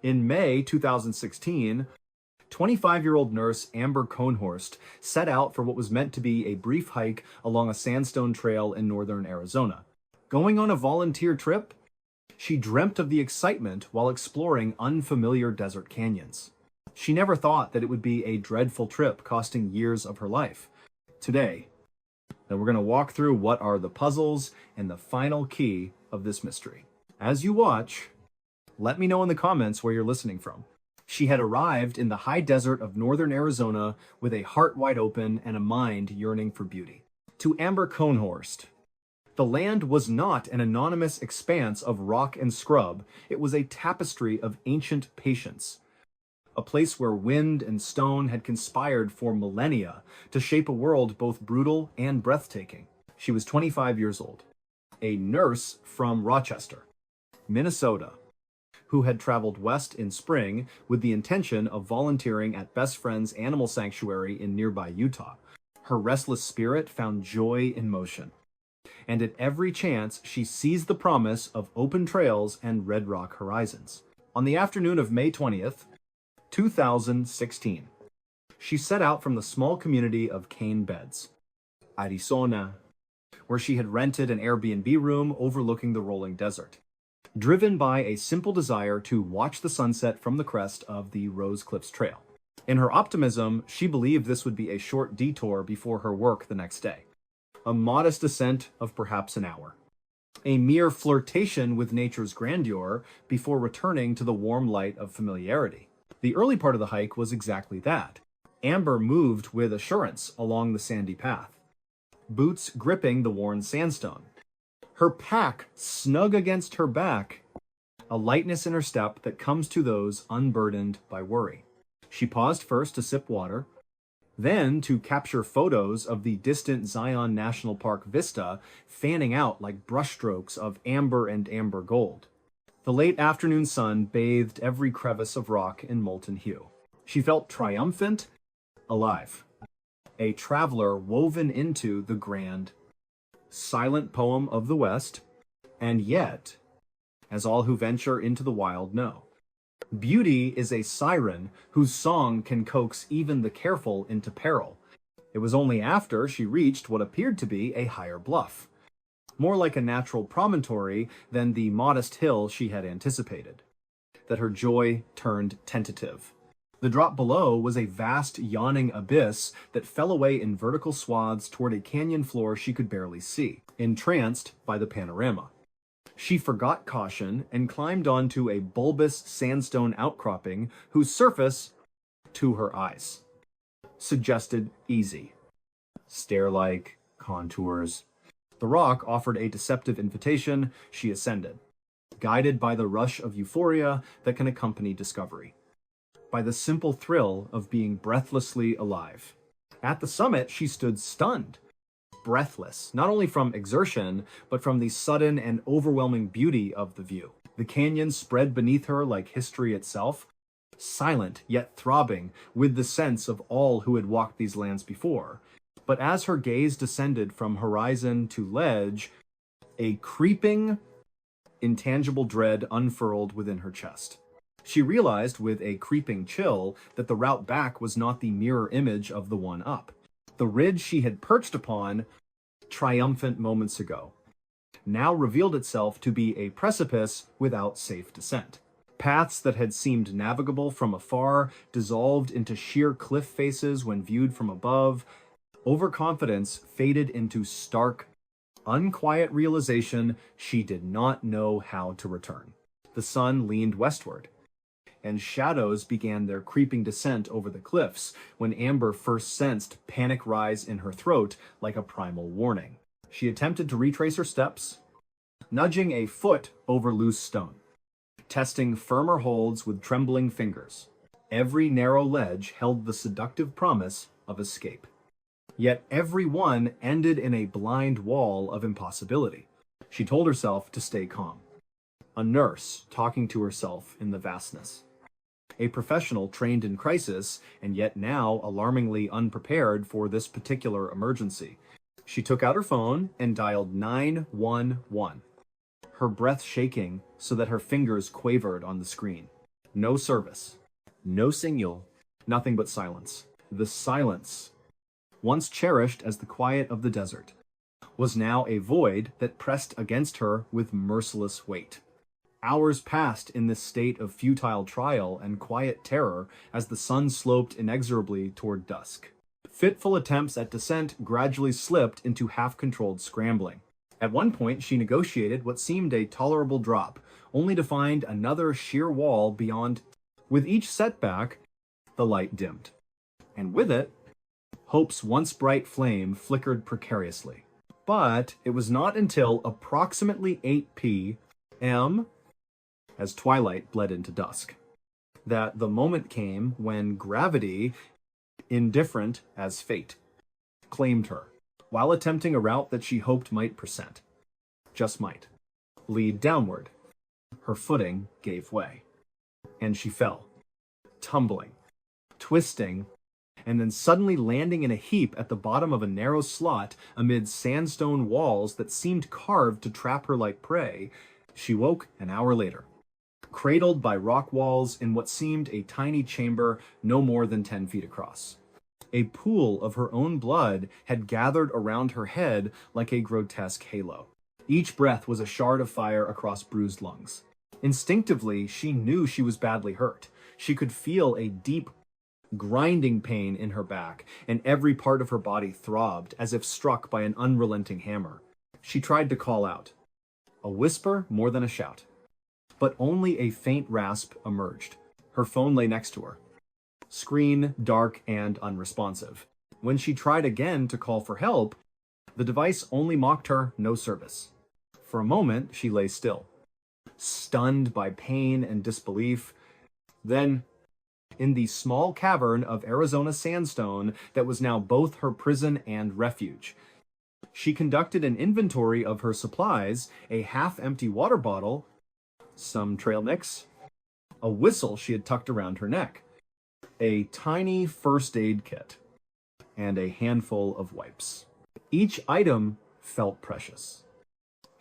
In May 2016, 25-year-old nurse Amber Kohnhorst set out for what was meant to be a brief hike along a sandstone trail in northern Arizona. Going on a volunteer trip, she dreamt of the excitement while exploring unfamiliar desert canyons. She never thought that it would be a dreadful trip costing years of her life. Today, we're going to walk through what are the puzzles and the final key of this mystery. As you watch, let me know in the comments where you're listening from. She had arrived in the high desert of northern Arizona with a heart wide open and a mind yearning for beauty. To Amber Kohnhorst, the land was not an anonymous expanse of rock and scrub. It was a tapestry of ancient patience. A place where wind and stone had conspired for millennia to shape a world both brutal and breathtaking. She was 25 years old, a nurse from Rochester, Minnesota, who had traveled west in spring with the intention of volunteering at Best Friend's Animal Sanctuary in nearby Utah. Her restless spirit found joy in motion, and at every chance she seized the promise of open trails and red rock horizons. On the afternoon of May 20th, 2016, she set out from the small community of Cane Beds, Arizona, where she had rented an Airbnb room overlooking the rolling desert, driven by a simple desire to watch the sunset from the crest of the Rose Cliffs Trail. In her optimism, she believed this would be a short detour before her work the next day, a modest ascent of perhaps an hour, a mere flirtation with nature's grandeur before returning to the warm light of familiarity. The early part of the hike was exactly that. Amber moved with assurance along the sandy path, boots gripping the worn sandstone, her pack snug against her back, a lightness in her step that comes to those unburdened by worry. She paused first to sip water, then to capture photos of the distant Zion National Park vista fanning out like brushstrokes of amber and amber gold. The late afternoon sun bathed every crevice of rock in molten hue. She felt triumphant, alive, a traveler woven into the grand, silent poem of the West, and yet, as all who venture into the wild know, beauty is a siren whose song can coax even the careful into peril. It was only after she reached what appeared to be a higher bluff, more like a natural promontory than the modest hill she had anticipated, that her joy turned tentative. The drop below was a vast, yawning abyss that fell away in vertical swaths toward a canyon floor she could barely see, entranced by the panorama. She forgot caution and climbed onto a bulbous sandstone outcropping whose surface, to her eyes, suggested easy, stair-like contours. The rock offered a deceptive invitation. She ascended, guided by the rush of euphoria that can accompany discovery, by the simple thrill of being breathlessly alive. At the summit, she stood stunned, breathless, not only from exertion, but from the sudden and overwhelming beauty of the view. The canyon spread beneath her like history itself, silent yet throbbing with the sense of all who had walked these lands before. But as her gaze descended from horizon to ledge, a creeping, intangible dread unfurled within her chest. She realized with a creeping chill that the route back was not the mirror image of the one up. The ridge she had perched upon, triumphant moments ago, now revealed itself to be a precipice without safe descent. Paths that had seemed navigable from afar dissolved into sheer cliff faces when viewed from above. Overconfidence faded into stark, unquiet realization she did not know how to return. The sun leaned westward, and shadows began their creeping descent over the cliffs when Amber first sensed panic rise in her throat like a primal warning. She attempted to retrace her steps, nudging a foot over loose stone, testing firmer holds with trembling fingers. Every narrow ledge held the seductive promise of escape. Yet every one ended in a blind wall of impossibility. She told herself to stay calm. A nurse talking to herself in the vastness. A professional trained in crisis, and yet now alarmingly unprepared for this particular emergency. She took out her phone and dialed 911, her breath shaking so that her fingers quavered on the screen. No service. No signal. Nothing but silence. The silence, once cherished as the quiet of the desert, was now a void that pressed against her with merciless weight. Hours passed in this state of futile trial and quiet terror as the sun sloped inexorably toward dusk. Fitful attempts at descent gradually slipped into half-controlled scrambling. At one point, she negotiated what seemed a tolerable drop, only to find another sheer wall beyond. With each setback, the light dimmed. And with it, hope's once bright flame flickered precariously. But it was not until approximately 8 p.m., as twilight bled into dusk, that the moment came when gravity, indifferent as fate, claimed her, while attempting a route that she hoped might present, just might, lead downward. Her footing gave way, and she fell, tumbling, twisting, and then suddenly landing in a heap at the bottom of a narrow slot amid sandstone walls that seemed carved to trap her like prey. She woke an hour later, cradled by rock walls in what seemed a tiny chamber no more than 10 feet across. A pool of her own blood had gathered around her head like a grotesque halo. Each breath was a shard of fire across bruised lungs. Instinctively, she knew she was badly hurt. She could feel a deep, grinding pain in her back, and every part of her body throbbed as if struck by an unrelenting hammer. She tried to call out, a whisper more than a shout, but only a faint rasp emerged. Her phone lay next to her, screen dark and unresponsive. When she tried again to call for help, the device only mocked her no service. For a moment, she lay still, stunned by pain and disbelief. Then, in the small cavern of Arizona sandstone that was now both her prison and refuge, she conducted an inventory of her supplies, a half-empty water bottle, some trail mix, a whistle she had tucked around her neck, a tiny first aid kit, and a handful of wipes. Each item felt precious,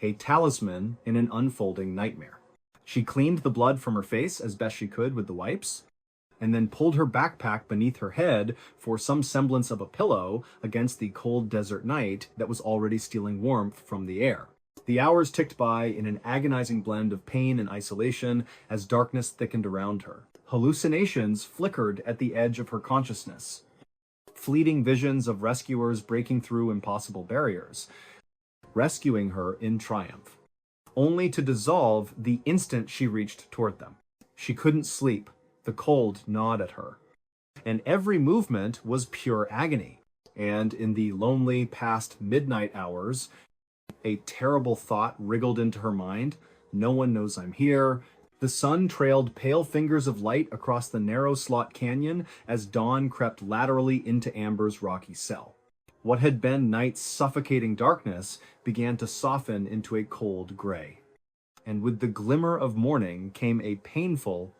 a talisman in an unfolding nightmare. She cleaned the blood from her face as best she could with the wipes, and then pulled her backpack beneath her head for some semblance of a pillow against the cold desert night that was already stealing warmth from the air. The hours ticked by in an agonizing blend of pain and isolation as darkness thickened around her. Hallucinations flickered at the edge of her consciousness, fleeting visions of rescuers breaking through impossible barriers, rescuing her in triumph, only to dissolve the instant she reached toward them. She couldn't sleep. The cold gnawed at her, and every movement was pure agony. And in the lonely past midnight hours, a terrible thought wriggled into her mind. No one knows I'm here. The sun trailed pale fingers of light across the narrow slot canyon as dawn crept laterally into Amber's rocky cell. What had been night's suffocating darkness began to soften into a cold gray. And with the glimmer of morning came a painful,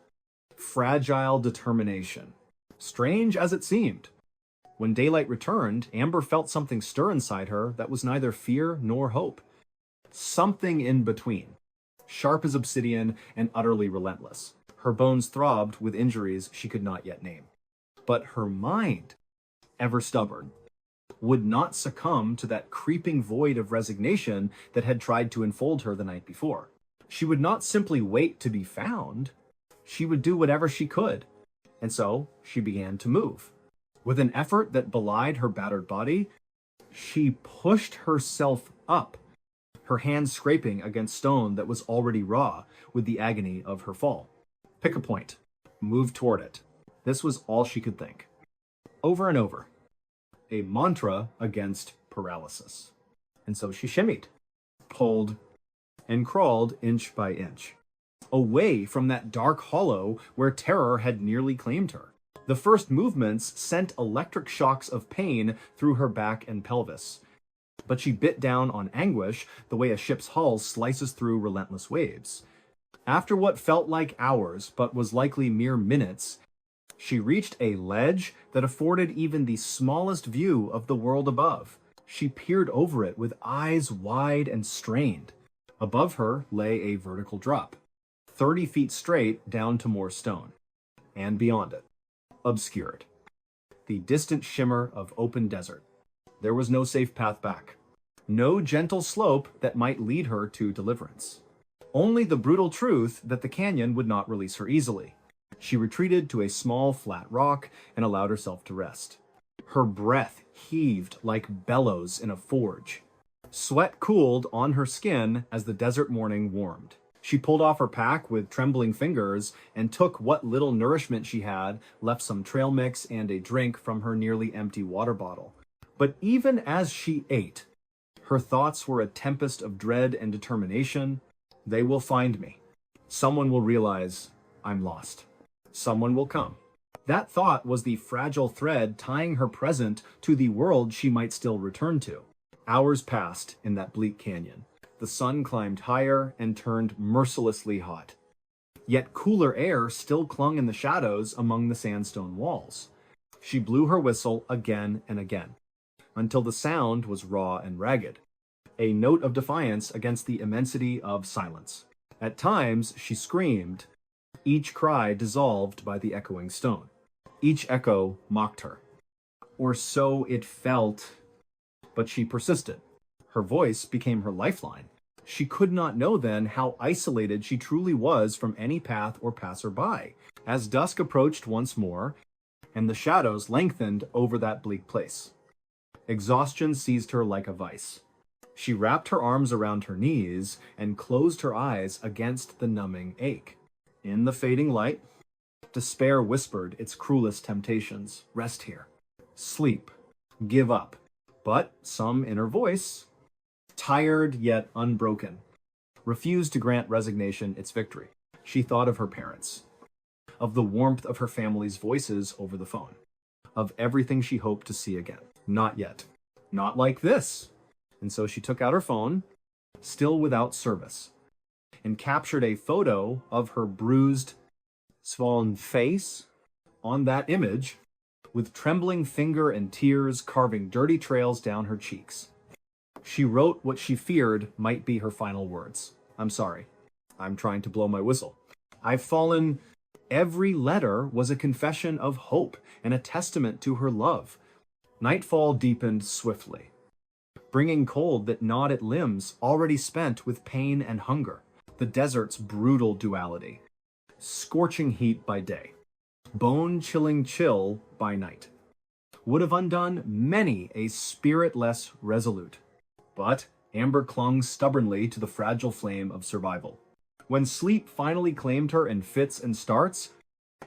fragile determination, strange as it seemed. When daylight returned, Amber felt something stir inside her that was neither fear nor hope. Something in between, sharp as obsidian and utterly relentless. Her bones throbbed with injuries she could not yet name. But her mind, ever stubborn, would not succumb to that creeping void of resignation that had tried to enfold her the night before. She would not simply wait to be found. She would do whatever she could. And so she began to move. With an effort that belied her battered body, she pushed herself up, her hands scraping against stone that was already raw with the agony of her fall. Pick a point. Move toward it. This was all she could think. Over and over. A mantra against paralysis. And so she shimmied, pulled, and crawled inch by inch, away from that dark hollow where terror had nearly claimed her. The first movements sent electric shocks of pain through her back and pelvis, but she bit down on anguish the way a ship's hull slices through relentless waves. After what felt like hours, but was likely mere minutes, she reached a ledge that afforded even the smallest view of the world above. She peered over it with eyes wide and strained. Above her lay a vertical drop, 30 feet straight down to more stone. And beyond it, obscured, the distant shimmer of open desert. There was no safe path back. No gentle slope that might lead her to deliverance. Only the brutal truth that the canyon would not release her easily. She retreated to a small, flat rock and allowed herself to rest. Her breath heaved like bellows in a forge. Sweat cooled on her skin as the desert morning warmed. She pulled off her pack with trembling fingers and took what little nourishment she had, left some trail mix and a drink from her nearly empty water bottle. But even as she ate, her thoughts were a tempest of dread and determination. They will find me. Someone will realize I'm lost. Someone will come. That thought was the fragile thread tying her present to the world she might still return to. Hours passed in that bleak canyon. The sun climbed higher and turned mercilessly hot. Yet cooler air still clung in the shadows among the sandstone walls. She blew her whistle again and again, until the sound was raw and ragged, a note of defiance against the immensity of silence. At times, she screamed, each cry dissolved by the echoing stone. Each echo mocked her. Or so it felt. But she persisted. Her voice became her lifeline. She could not know then how isolated she truly was from any path or passerby. As dusk approached once more, and the shadows lengthened over that bleak place, exhaustion seized her like a vice. She wrapped her arms around her knees and closed her eyes against the numbing ache. In the fading light, despair whispered its cruelest temptations. Rest here. Sleep. Give up. But some inner voice, tired yet unbroken, refused to grant resignation its victory. She thought of her parents, of the warmth of her family's voices over the phone, of everything she hoped to see again. Not yet. Not like this. And so she took out her phone, still without service, and captured a photo of her bruised, swollen face. On that image, with trembling finger and tears carving dirty trails down her cheeks, she wrote what she feared might be her final words. I'm sorry. I'm trying to blow my whistle. I've fallen. Every letter was a confession of hope and a testament to her love. Nightfall deepened swiftly, bringing cold that gnawed at limbs already spent with pain and hunger. The desert's brutal duality. Scorching heat by day, bone-chilling chill by night, would have undone many a spirit less resolute. But Amber clung stubbornly to the fragile flame of survival. When sleep finally claimed her in fits and starts,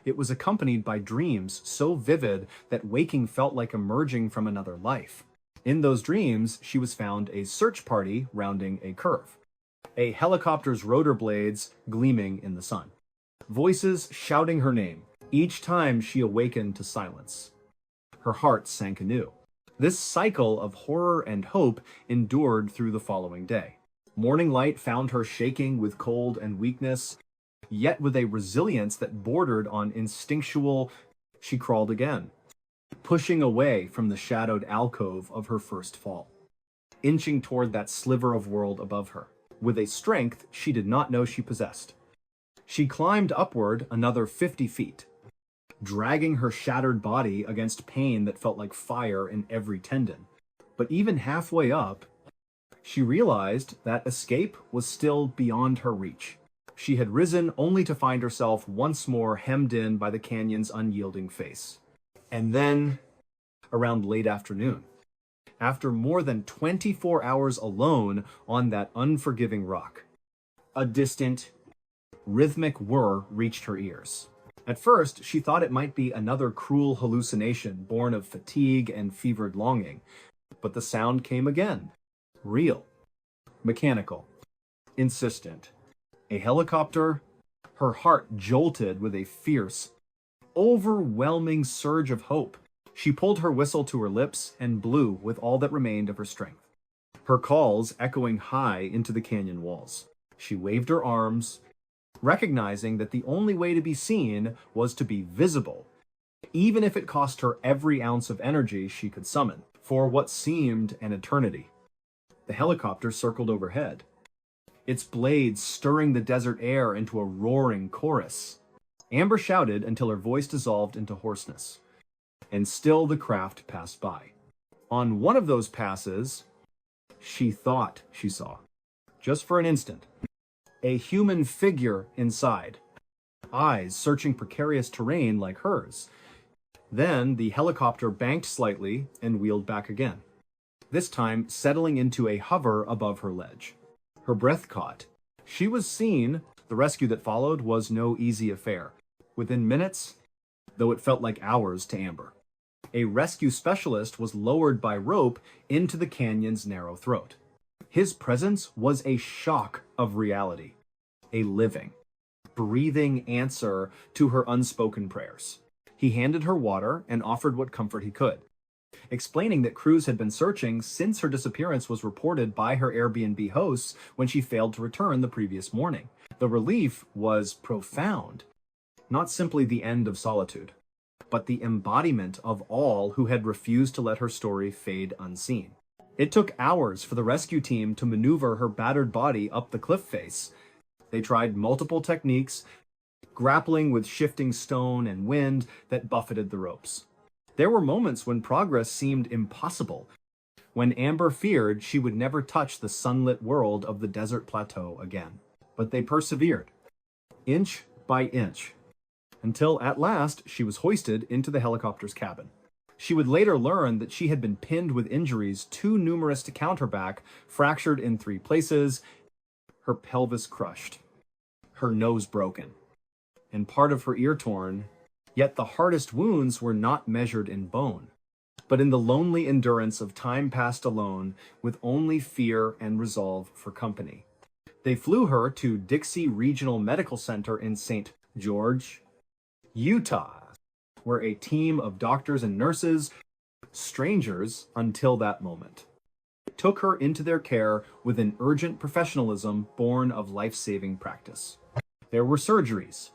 it was accompanied by dreams so vivid that waking felt like emerging from another life. In those dreams, she was found a search party rounding a curve, a helicopter's rotor blades gleaming in the sun, voices shouting her name each time she awakened to silence. Her heart sank anew. This cycle of horror and hope endured through the following day. Morning light found her shaking with cold and weakness, yet with a resilience that bordered on instinctual. She crawled again, pushing away from the shadowed alcove of her first fall, inching toward that sliver of world above her, with a strength she did not know she possessed. She climbed upward another 50 feet, dragging her shattered body against pain that felt like fire in every tendon. But even halfway up, she realized that escape was still beyond her reach. She had risen only to find herself once more hemmed in by the canyon's unyielding face. And then, around late afternoon, after more than 24 hours alone on that unforgiving rock, a distant, rhythmic whir reached her ears. At first, she thought it might be another cruel hallucination born of fatigue and fevered longing. But the sound came again. Real. Mechanical. Insistent. A helicopter. Her heart jolted with a fierce, overwhelming surge of hope. She pulled her whistle to her lips and blew with all that remained of her strength, her calls echoing high into the canyon walls. She waved her arms, recognizing that the only way to be seen was to be visible, even if it cost her every ounce of energy she could summon. For what seemed an eternity, the helicopter circled overhead, its blades stirring the desert air into a roaring chorus. Amber shouted until her voice dissolved into hoarseness. And still the craft passed by. On one of those passes, she thought she saw, just for an instant, a human figure inside, eyes searching precarious terrain like hers. Then the helicopter banked slightly and wheeled back again, this time settling into a hover above her ledge. Her breath caught. She was seen. The rescue that followed was no easy affair. Within minutes, though it felt like hours to Amber, a rescue specialist was lowered by rope into the canyon's narrow throat. His presence was a shock of reality, a living, breathing answer to her unspoken prayers. He handed her water and offered what comfort he could, explaining that crews had been searching since her disappearance was reported by her Airbnb hosts when she failed to return the previous morning. The relief was profound, not simply the end of solitude, but the embodiment of all who had refused to let her story fade unseen. It took hours for the rescue team to maneuver her battered body up the cliff face. They tried multiple techniques, grappling with shifting stone and wind that buffeted the ropes. There were moments when progress seemed impossible, when Amber feared she would never touch the sunlit world of the desert plateau again. But they persevered, inch by inch, until at last she was hoisted into the helicopter's cabin. She would later learn that she had been pinned with injuries too numerous to count her back, fractured in 3 places, her pelvis crushed, her nose broken, and part of her ear torn. Yet the hardest wounds were not measured in bone, but in the lonely endurance of time passed alone with only fear and resolve for company. They flew her to Dixie Regional Medical Center in St. George, Utah, where a team of doctors and nurses, strangers until that moment, took her into their care with an urgent professionalism born of life-saving practice. There were surgeries,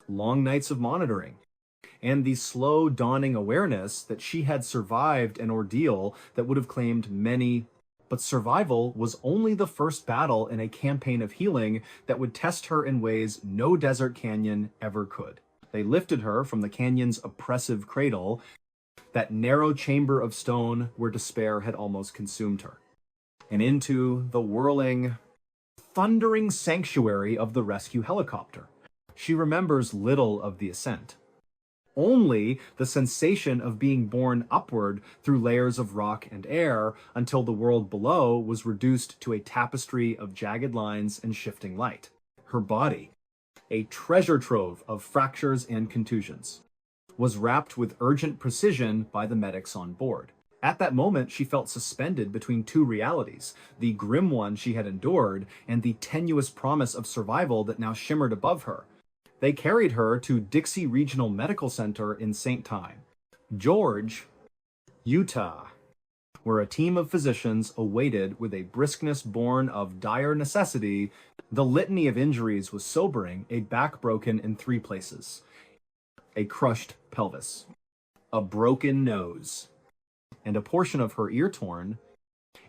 long nights of monitoring, and the slow dawning awareness that she had survived an ordeal that would have claimed many. But survival was only the first battle in a campaign of healing that would test her in ways no desert canyon ever could. They lifted her from the canyon's oppressive cradle, that narrow chamber of stone where despair had almost consumed her, and into the whirling, thundering sanctuary of the rescue helicopter. She remembers little of the ascent, only the sensation of being borne upward through layers of rock and air until the world below was reduced to a tapestry of jagged lines and shifting light. Her body, a treasure trove of fractures and contusions, was wrapped with urgent precision by the medics on board. At that moment, she felt suspended between 2 realities, the grim one she had endured and the tenuous promise of survival that now shimmered above her. They carried her to Dixie Regional Medical Center in St. George, Utah, where a team of physicians awaited with a briskness born of dire necessity. The litany of injuries was sobering: a back broken in 3 places, a crushed pelvis, a broken nose, and a portion of her ear torn,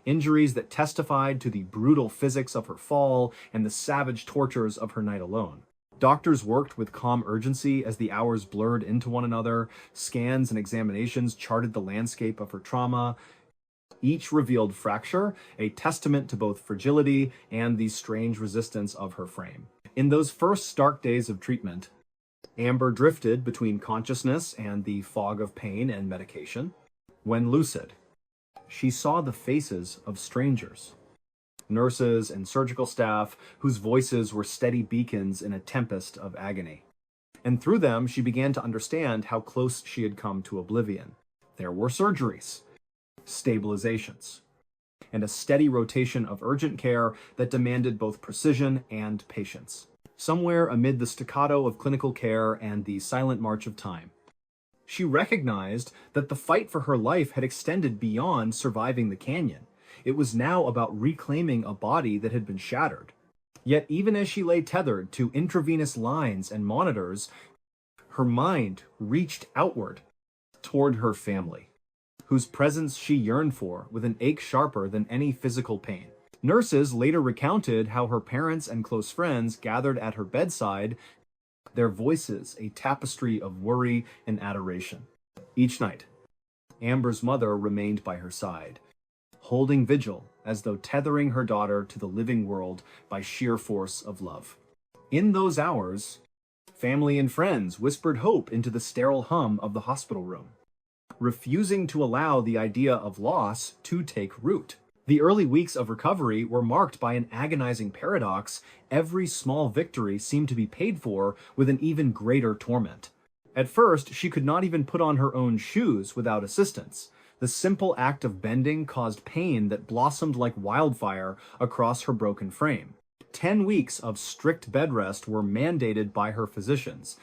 injuries that testified to the brutal physics of her fall and the savage tortures of her night alone. Doctors worked with calm urgency as the hours blurred into one another. Scans and examinations charted the landscape of her trauma. Each revealed fracture, a testament to both fragility and the strange resistance of her frame. In those first stark days of treatment, Amber drifted between consciousness and the fog of pain and medication. When lucid, she saw the faces of strangers, nurses and surgical staff whose voices were steady beacons in a tempest of agony. And through them, she began to understand how close she had come to oblivion. There were surgeries, stabilizations, and a steady rotation of urgent care that demanded both precision and patience. Somewhere amid the staccato of clinical care and the silent march of time, she recognized that the fight for her life had extended beyond surviving the canyon. It was now about reclaiming a body that had been shattered. Yet even as she lay tethered to intravenous lines and monitors, her mind reached outward toward her family, whose presence she yearned for with an ache sharper than any physical pain. Nurses later recounted how her parents and close friends gathered at her bedside, their voices a tapestry of worry and adoration. Each night, Amber's mother remained by her side, holding vigil as though tethering her daughter to the living world by sheer force of love. In those hours, family and friends whispered hope into the sterile hum of the hospital room, refusing to allow the idea of loss to take root. The early weeks of recovery were marked by an agonizing paradox. Every small victory seemed to be paid for with an even greater torment. At first, she could not even put on her own shoes without assistance. The simple act of bending caused pain that blossomed like wildfire across her broken frame. 10 weeks of strict bed rest were mandated by her physicians,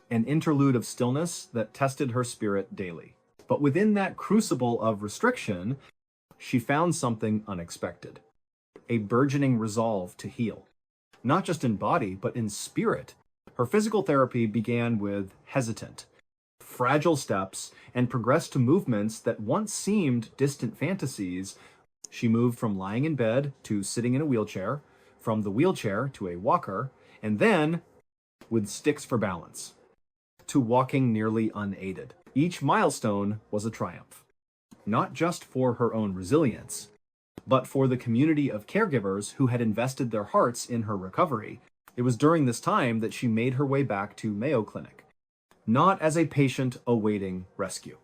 an interlude of stillness that tested her spirit daily. But within that crucible of restriction, she found something unexpected: a burgeoning resolve to heal. Not just in body, but in spirit. Her physical therapy began with hesitant, fragile steps and progressed to movements that once seemed distant fantasies. She moved from lying in bed to sitting in a wheelchair, from the wheelchair to a walker, and then, with sticks for balance, to walking nearly unaided. Each milestone was a triumph, not just for her own resilience, but for the community of caregivers who had invested their hearts in her recovery. It was during this time that she made her way back to Mayo Clinic, not as a patient awaiting rescue,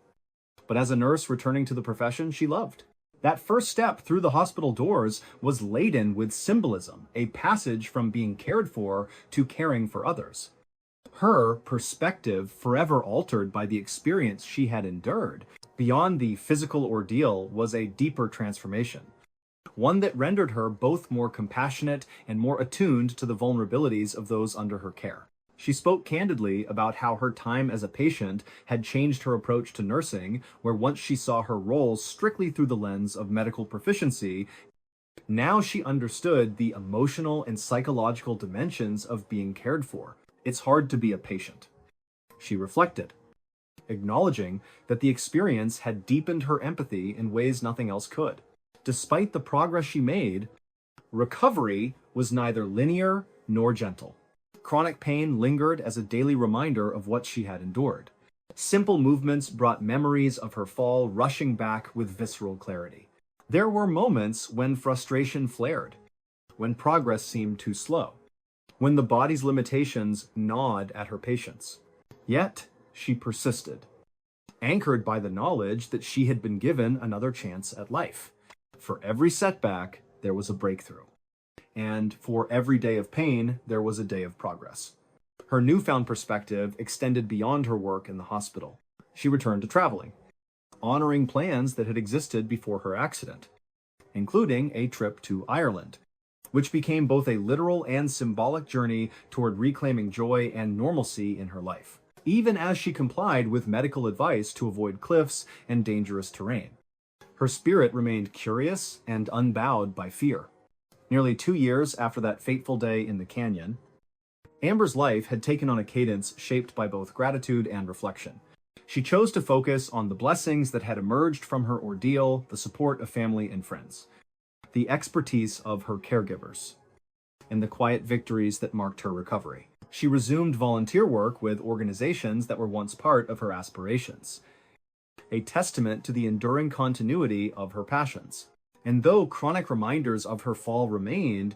but as a nurse returning to the profession she loved. That first step through the hospital doors was laden with symbolism, a passage from being cared for to caring for others. Her perspective forever altered by the experience she had endured. Beyond the physical ordeal was a deeper transformation, one that rendered her both more compassionate and more attuned to the vulnerabilities of those under her care. She spoke candidly about how her time as a patient had changed her approach to nursing, where once she saw her roles strictly through the lens of medical proficiency, now she understood the emotional and psychological dimensions of being cared for. It's hard to be a patient, she reflected, acknowledging that the experience had deepened her empathy in ways nothing else could. Despite the progress she made, recovery was neither linear nor gentle. Chronic pain lingered as a daily reminder of what she had endured. Simple movements brought memories of her fall rushing back with visceral clarity. There were moments when frustration flared, when progress seemed too slow, when the body's limitations gnawed at her patience. Yet, she persisted, anchored by the knowledge that she had been given another chance at life. For every setback, there was a breakthrough. And for every day of pain, there was a day of progress. Her newfound perspective extended beyond her work in the hospital. She returned to traveling, honoring plans that had existed before her accident, including a trip to Ireland, which became both a literal and symbolic journey toward reclaiming joy and normalcy in her life, even as she complied with medical advice to avoid cliffs and dangerous terrain. Her spirit remained curious and unbowed by fear. Nearly 2 years after that fateful day in the canyon, Amber's life had taken on a cadence shaped by both gratitude and reflection. She chose to focus on the blessings that had emerged from her ordeal, the support of family and friends, the expertise of her caregivers, and the quiet victories that marked her recovery. She resumed volunteer work with organizations that were once part of her aspirations, a testament to the enduring continuity of her passions. And though chronic reminders of her fall remained,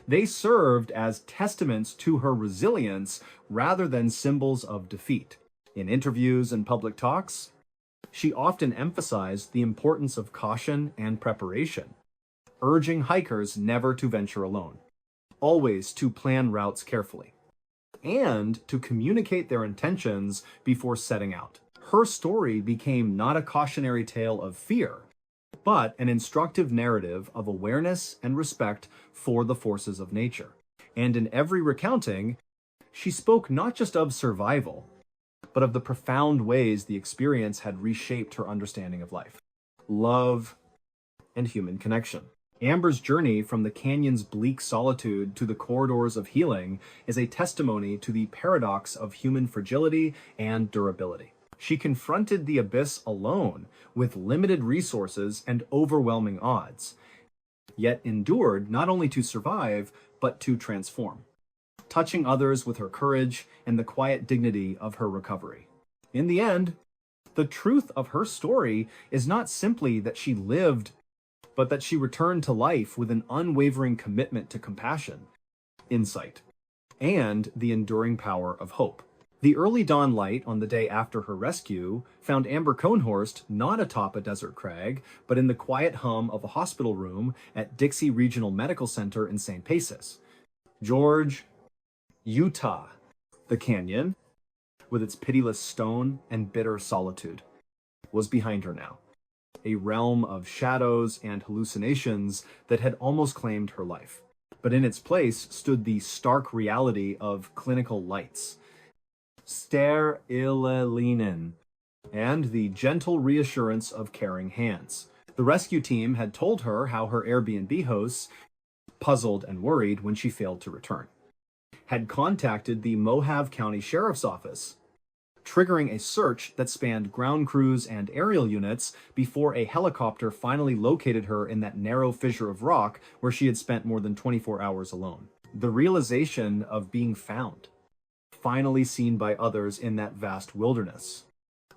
they served as testaments to her resilience rather than symbols of defeat. In interviews and public talks, she often emphasized the importance of caution and preparation, urging hikers never to venture alone, always to plan routes carefully, and to communicate their intentions before setting out. Her story became not a cautionary tale of fear, but an instructive narrative of awareness and respect for the forces of nature. And in every recounting, she spoke not just of survival, but of the profound ways the experience had reshaped her understanding of life, love, and human connection. Amber's journey from the canyon's bleak solitude to the corridors of healing is a testimony to the paradox of human fragility and durability. She confronted the abyss alone, with limited resources and overwhelming odds. yet endured not only to survive, but to transform, touching others with her courage and the quiet dignity of her recovery. In the end, the truth of her story is not simply that she lived, but that she returned to life with an unwavering commitment to compassion, insight, and the enduring power of hope. The early dawn light on the day after her rescue found Amber Kohnhorst not atop a desert crag, but in the quiet hum of a hospital room at Dixie Regional Medical Center in St. Pacis, George, Utah. The canyon, with its pitiless stone and bitter solitude, was behind her now, a realm of shadows and hallucinations that had almost claimed her life. But in its place stood the stark reality of clinical lights, sterilinen, and the gentle reassurance of caring hands. The rescue team had told her how her Airbnb hosts, puzzled and worried when she failed to return, had contacted the Mohave County Sheriff's Office, triggering a search that spanned ground crews and aerial units before a helicopter finally located her in that narrow fissure of rock where she had spent more than 24 hours alone. The realization of being found, finally seen by others in that vast wilderness,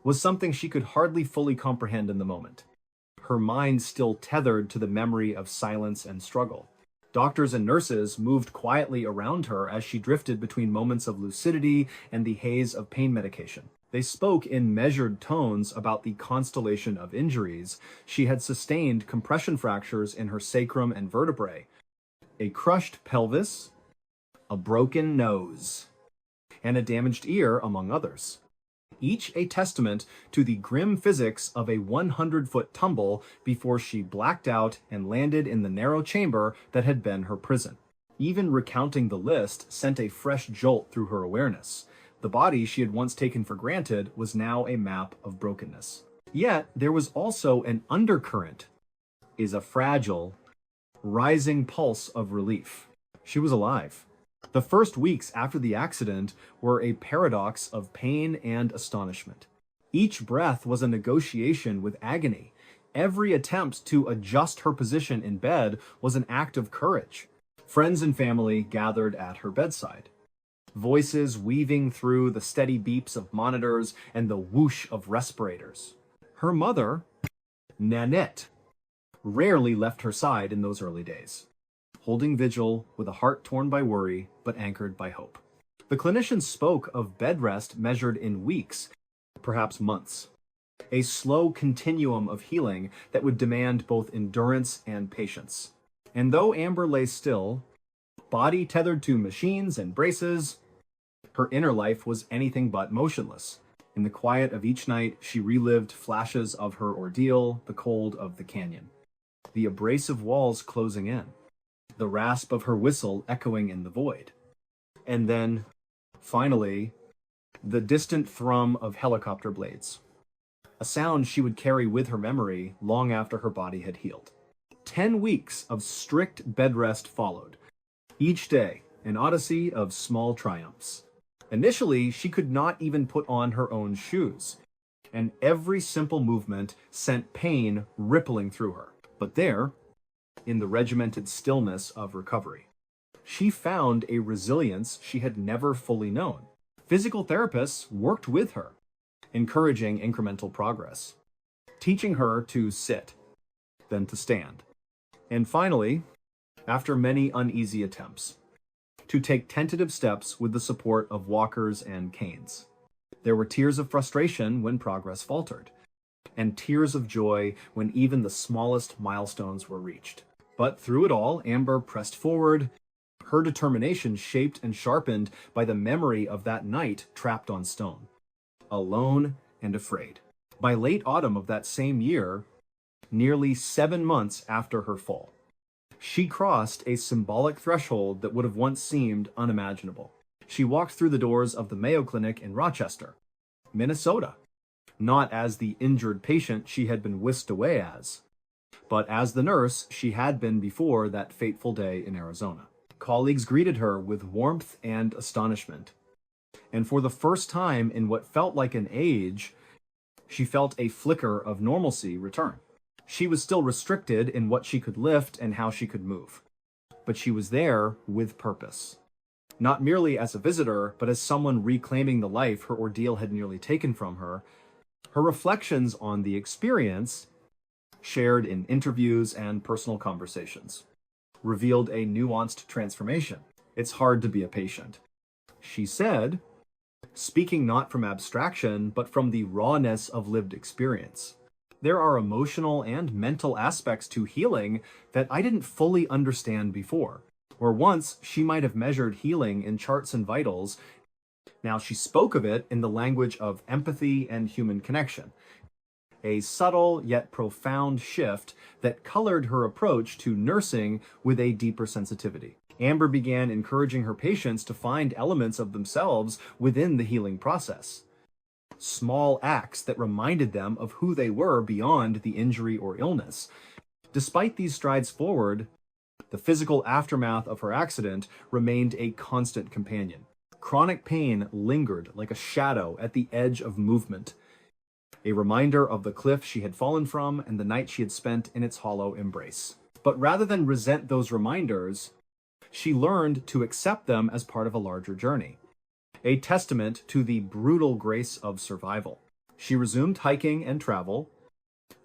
was something she could hardly fully comprehend in the moment, her mind still tethered to the memory of silence and struggle. Doctors and nurses moved quietly around her as she drifted between moments of lucidity and the haze of pain medication. They spoke in measured tones about the constellation of injuries. She had sustained compression fractures in her sacrum and vertebrae, a crushed pelvis, a broken nose, and a damaged ear, among others. Each a testament to the grim physics of a 100-foot tumble before she blacked out and landed in the narrow chamber that had been her prison. Even recounting the list sent a fresh jolt through her awareness. The body she had once taken for granted was now a map of brokenness. Yet there was also an undercurrent, is a fragile, rising pulse of relief. She was alive. The first weeks after the accident were a paradox of pain and astonishment. Each breath was a negotiation with agony. Every attempt to adjust her position in bed was an act of courage. Friends and family gathered at her bedside, voices weaving through the steady beeps of monitors and the whoosh of respirators. Her mother, Nanette, rarely left her side in those early days, holding vigil with a heart torn by worry but anchored by hope. The clinicians spoke of bed rest measured in weeks, perhaps months, a slow continuum of healing that would demand both endurance and patience. And though Amber lay still, body tethered to machines and braces, her inner life was anything but motionless. In the quiet of each night, she relived flashes of her ordeal, the cold of the canyon, the abrasive walls closing in, the rasp of her whistle echoing in the void. And then, finally, the distant thrum of helicopter blades, a sound she would carry with her memory long after her body had healed. 10 weeks of strict bed rest followed, each day an odyssey of small triumphs. Initially, she could not even put on her own shoes, and every simple movement sent pain rippling through her. But there, in the regimented stillness of recovery, she found a resilience she had never fully known. Physical therapists worked with her, encouraging incremental progress, teaching her to sit, then to stand, and finally, after many uneasy attempts, to take tentative steps with the support of walkers and canes. There were tears of frustration when progress faltered, and tears of joy when even the smallest milestones were reached. But through it all, Amber pressed forward, her determination shaped and sharpened by the memory of that night trapped on stone, alone and afraid. By late autumn of that same year, nearly 7 months after her fall, she crossed a symbolic threshold that would have once seemed unimaginable. She walked through the doors of the Mayo Clinic in Rochester, Minnesota, not as the injured patient she had been whisked away as, but as the nurse she had been before that fateful day in Arizona. Colleagues greeted her with warmth and astonishment, and for the first time in what felt like an age, she felt a flicker of normalcy return. She was still restricted in what she could lift and how she could move. But she was there with purpose. Not merely as a visitor, but as someone reclaiming the life her ordeal had nearly taken from her. Her reflections on the experience, shared in interviews and personal conversations, revealed a nuanced transformation. It's hard to be a patient. She said, speaking not from abstraction, but from the rawness of lived experience. There are emotional and mental aspects to healing that I didn't fully understand before. Where once she might have measured healing in charts and vitals, now she spoke of it in the language of empathy and human connection. A subtle yet profound shift that colored her approach to nursing with a deeper sensitivity. Amber began encouraging her patients to find elements of themselves within the healing process. Small acts that reminded them of who they were beyond the injury or illness. Despite these strides forward, the physical aftermath of her accident remained a constant companion. Chronic pain lingered like a shadow at the edge of movement, a reminder of the cliff she had fallen from and the night she had spent in its hollow embrace. But rather than resent those reminders, she learned to accept them as part of a larger journey, a testament to the brutal grace of survival. She resumed hiking and travel,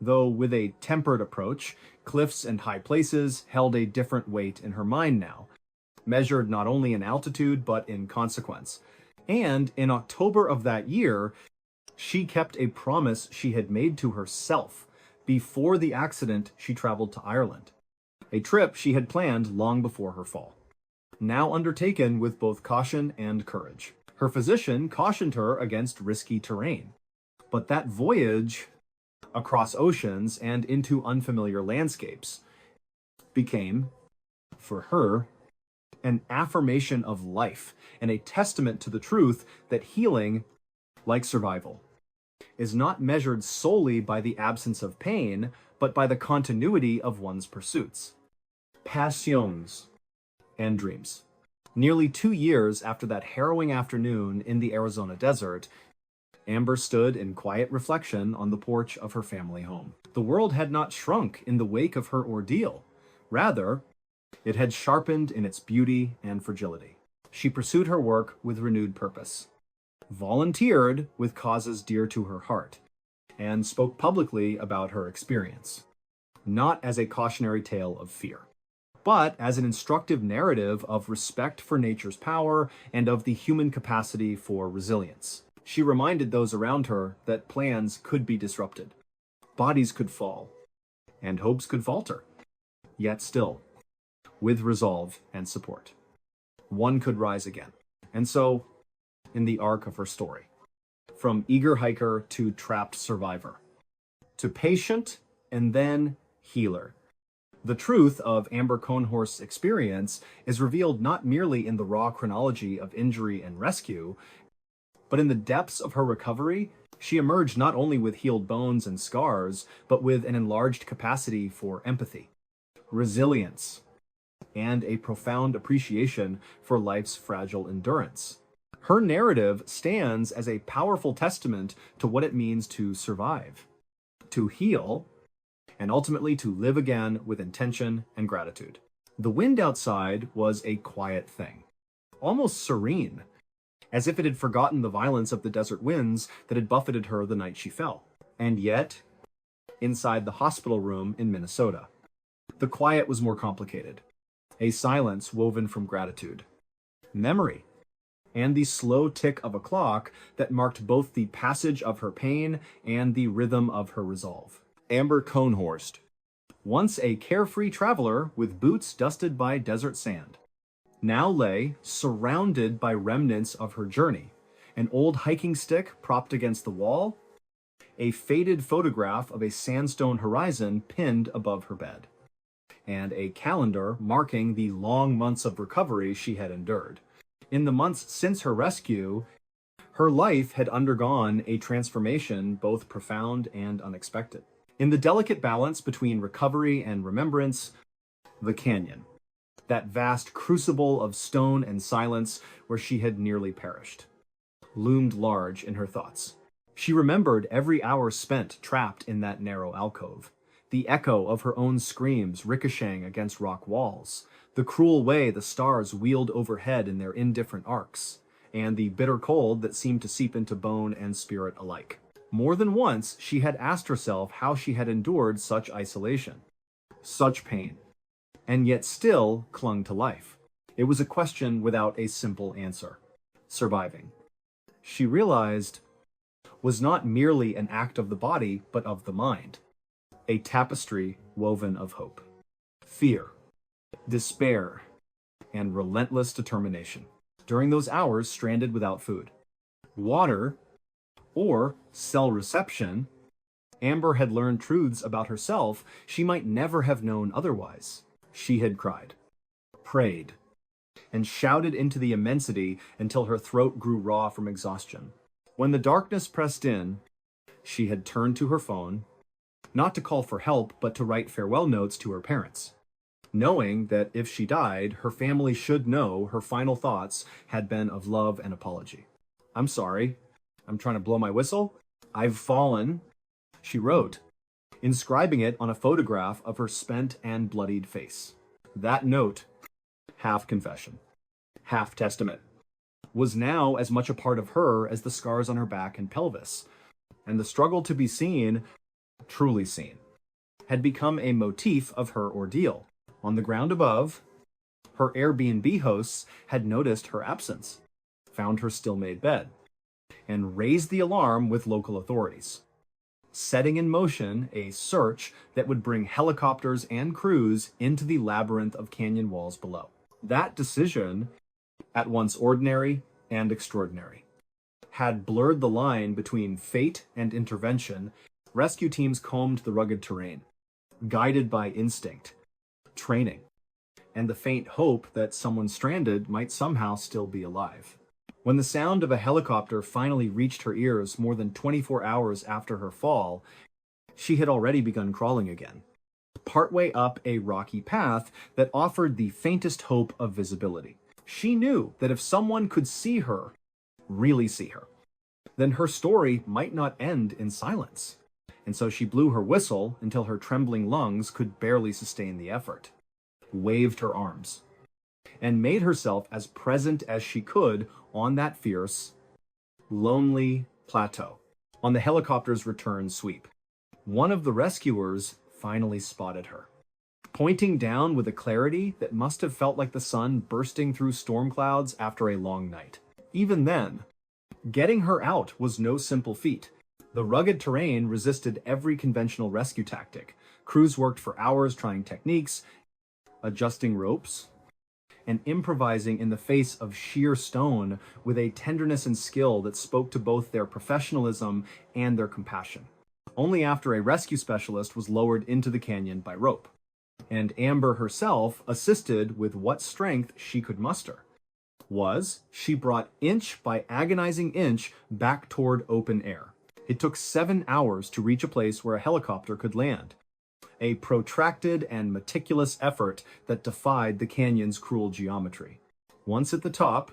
though with a tempered approach. Cliffs and high places held a different weight in her mind now, measured not only in altitude but in consequence. And in October of that year, she kept a promise she had made to herself. Before the accident, she traveled to Ireland, a trip she had planned long before her fall, now undertaken with both caution and courage. Her physician cautioned her against risky terrain, but that voyage across oceans and into unfamiliar landscapes became, for her, an affirmation of life and a testament to the truth that healing, like survival, is not measured solely by the absence of pain, but by the continuity of one's pursuits, passions, and dreams. Nearly 2 years after that harrowing afternoon in the Arizona desert, Amber stood in quiet reflection on the porch of her family home. The world had not shrunk in the wake of her ordeal. Rather, it had sharpened in its beauty and fragility. She pursued her work with renewed purpose, volunteered with causes dear to her heart, and spoke publicly about her experience, not as a cautionary tale of fear, but as an instructive narrative of respect for nature's power and of the human capacity for resilience. She reminded those around her that plans could be disrupted, bodies could fall, and hopes could falter. Yet still, with resolve and support, one could rise again. And so, in the arc of her story, from eager hiker to trapped survivor, to patient and then healer, the truth of Amber Kohnhorst's experience is revealed not merely in the raw chronology of injury and rescue, but in the depths of her recovery. She emerged not only with healed bones and scars, but with an enlarged capacity for empathy, resilience, and a profound appreciation for life's fragile endurance. Her narrative stands as a powerful testament to what it means to survive, to heal, and ultimately to live again with intention and gratitude. The wind outside was a quiet thing, almost serene, as if it had forgotten the violence of the desert winds that had buffeted her the night she fell. And yet, inside the hospital room in Minnesota, the quiet was more complicated. A silence woven from gratitude, memory, and the slow tick of a clock that marked both the passage of her pain and the rhythm of her resolve. Amber Kohnhorst, once a carefree traveler with boots dusted by desert sand, now lay surrounded by remnants of her journey, an old hiking stick propped against the wall, a faded photograph of a sandstone horizon pinned above her bed, and a calendar marking the long months of recovery she had endured. In the months since her rescue, her life had undergone a transformation both profound and unexpected. In the delicate balance between recovery and remembrance, the canyon, that vast crucible of stone and silence where she had nearly perished, loomed large in her thoughts. She remembered every hour spent trapped in that narrow alcove, the echo of her own screams ricocheting against rock walls, the cruel way the stars wheeled overhead in their indifferent arcs, and the bitter cold that seemed to seep into bone and spirit alike. More than once, she had asked herself how she had endured such isolation, such pain, and yet still clung to life. It was a question without a simple answer. Surviving, she realized, was not merely an act of the body, but of the mind. A tapestry woven of hope, fear, despair, and relentless determination. During those hours stranded without food, water, or cell reception, Amber had learned truths about herself she might never have known otherwise. She had cried, prayed, and shouted into the immensity until her throat grew raw from exhaustion. When the darkness pressed in, she had turned to her phone, not to call for help, but to write farewell notes to her parents, knowing that if she died, her family should know her final thoughts had been of love and apology. "I'm sorry. I'm trying to blow my whistle. I've fallen," she wrote, inscribing it on a photograph of her spent and bloodied face. That note, half confession, half testament, was now as much a part of her as the scars on her back and pelvis, and the struggle to be seen, truly seen, had become a motif of her ordeal. On the ground above, her Airbnb hosts had noticed her absence, found her still-made bed, and raised the alarm with local authorities, setting in motion a search that would bring helicopters and crews into the labyrinth of canyon walls below. That decision, at once ordinary and extraordinary, had blurred the line between fate and intervention. Rescue teams combed the rugged terrain, guided by instinct, training, and the faint hope that someone stranded might somehow still be alive. When the sound of a helicopter finally reached her ears more than 24 hours after her fall, she had already begun crawling again, partway up a rocky path that offered the faintest hope of visibility. She knew that if someone could see her, really see her, then her story might not end in silence. And so she blew her whistle until her trembling lungs could barely sustain the effort, waved her arms, and made herself as present as she could on that fierce, lonely plateau. On the helicopter's return sweep, one of the rescuers finally spotted her, pointing down with a clarity that must have felt like the sun bursting through storm clouds after a long night. Even then, getting her out was no simple feat. The rugged terrain resisted every conventional rescue tactic. Crews worked for hours trying techniques, adjusting ropes, and improvising in the face of sheer stone with a tenderness and skill that spoke to both their professionalism and their compassion. Only after a rescue specialist was lowered into the canyon by rope, and Amber herself assisted with what strength she could muster, she brought inch by agonizing inch back toward open air. It took 7 hours to reach a place where a helicopter could land, a protracted and meticulous effort that defied the canyon's cruel geometry. Once at the top,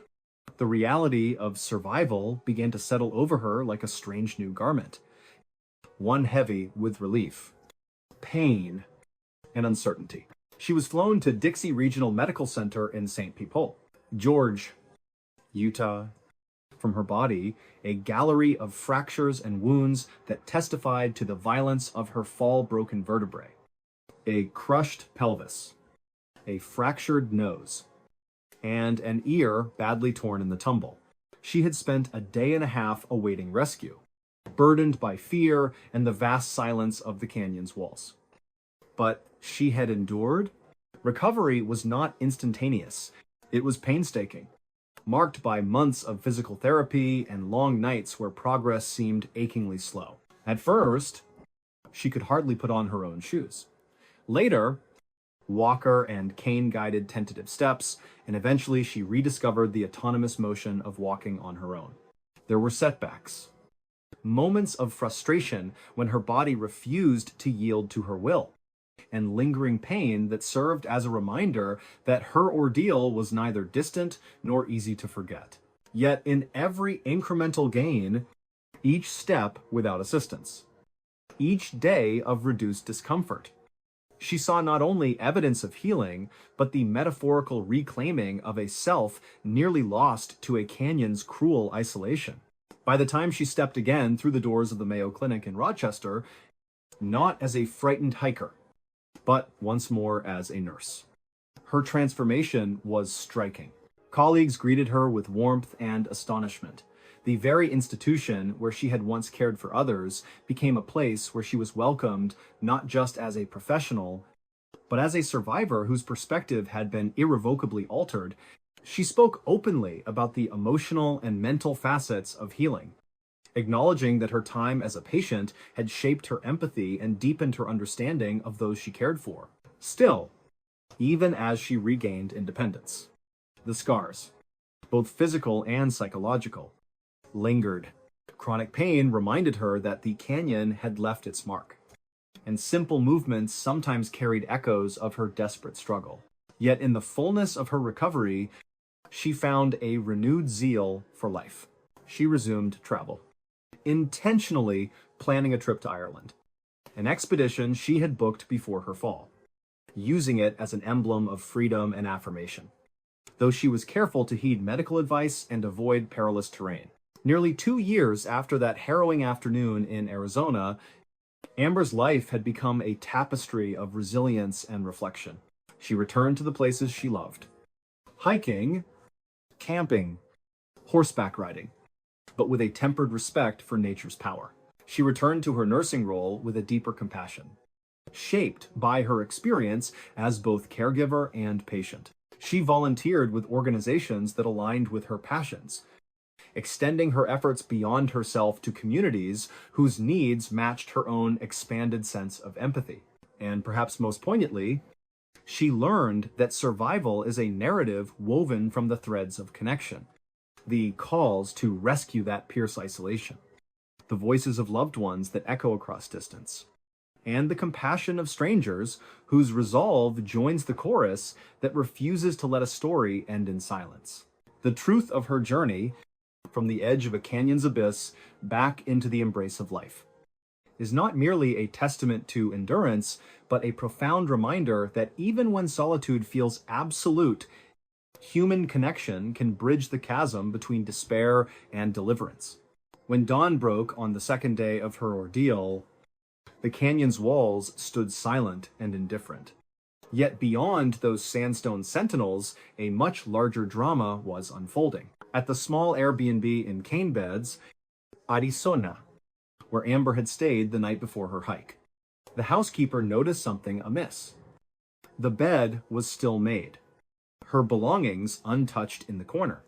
the reality of survival began to settle over her like a strange new garment, one heavy with relief, pain, and uncertainty. She was flown to Dixie Regional Medical Center in St. Pete, George, Utah. From her body, a gallery of fractures and wounds that testified to the violence of her fall-broken vertebrae. A crushed pelvis, a fractured nose, and an ear badly torn in the tumble. She had spent a day and a half awaiting rescue, burdened by fear and the vast silence of the canyon's walls. But she had endured. Recovery was not instantaneous. It was painstaking, marked by months of physical therapy and long nights where progress seemed achingly slow. At first, she could hardly put on her own shoes. Later, walker and cane-guided tentative steps, and eventually she rediscovered the autonomous motion of walking on her own. There were setbacks, moments of frustration when her body refused to yield to her will, and lingering pain that served as a reminder that her ordeal was neither distant nor easy to forget. Yet in every incremental gain, each step without assistance, each day of reduced discomfort. She saw not only evidence of healing, but the metaphorical reclaiming of a self nearly lost to a canyon's cruel isolation. By the time she stepped again through the doors of the Mayo Clinic in Rochester, not as a frightened hiker, but once more as a nurse. Her transformation was striking. Colleagues greeted her with warmth and astonishment. The very institution where she had once cared for others became a place where she was welcomed not just as a professional, but as a survivor whose perspective had been irrevocably altered. She spoke openly about the emotional and mental facets of healing, acknowledging that her time as a patient had shaped her empathy and deepened her understanding of those she cared for. Still, even as she regained independence, the scars, both physical and psychological, lingered. Chronic pain reminded her that the canyon had left its mark, and simple movements sometimes carried echoes of her desperate struggle. Yet in the fullness of her recovery, she found a renewed zeal for life. She resumed travel, intentionally planning a trip to Ireland, an expedition she had booked before her fall, using it as an emblem of freedom and affirmation, though she was careful to heed medical advice and avoid perilous terrain. Nearly 2 years after that harrowing afternoon in Arizona, Amber's life had become a tapestry of resilience and reflection. She returned to the places she loved: hiking, camping, horseback riding, but with a tempered respect for nature's power. She returned to her nursing role with a deeper compassion, shaped by her experience as both caregiver and patient. She volunteered with organizations that aligned with her passions, extending her efforts beyond herself to communities whose needs matched her own expanded sense of empathy. And perhaps most poignantly, she learned that survival is a narrative woven from the threads of connection, the calls to rescue that pierce isolation, the voices of loved ones that echo across distance, and the compassion of strangers whose resolve joins the chorus that refuses to let a story end in silence. The truth of her journey, from the edge of a canyon's abyss back into the embrace of life, is not merely a testament to endurance, but a profound reminder that even when solitude feels absolute, human connection can bridge the chasm between despair and deliverance. When dawn broke on the second day of her ordeal, the canyon's walls stood silent and indifferent. Yet beyond those sandstone sentinels, a much larger drama was unfolding. At the small Airbnb in Cane Beds, Arizona, where Amber had stayed the night before her hike, the housekeeper noticed something amiss. The bed was still made, her belongings untouched in the corner,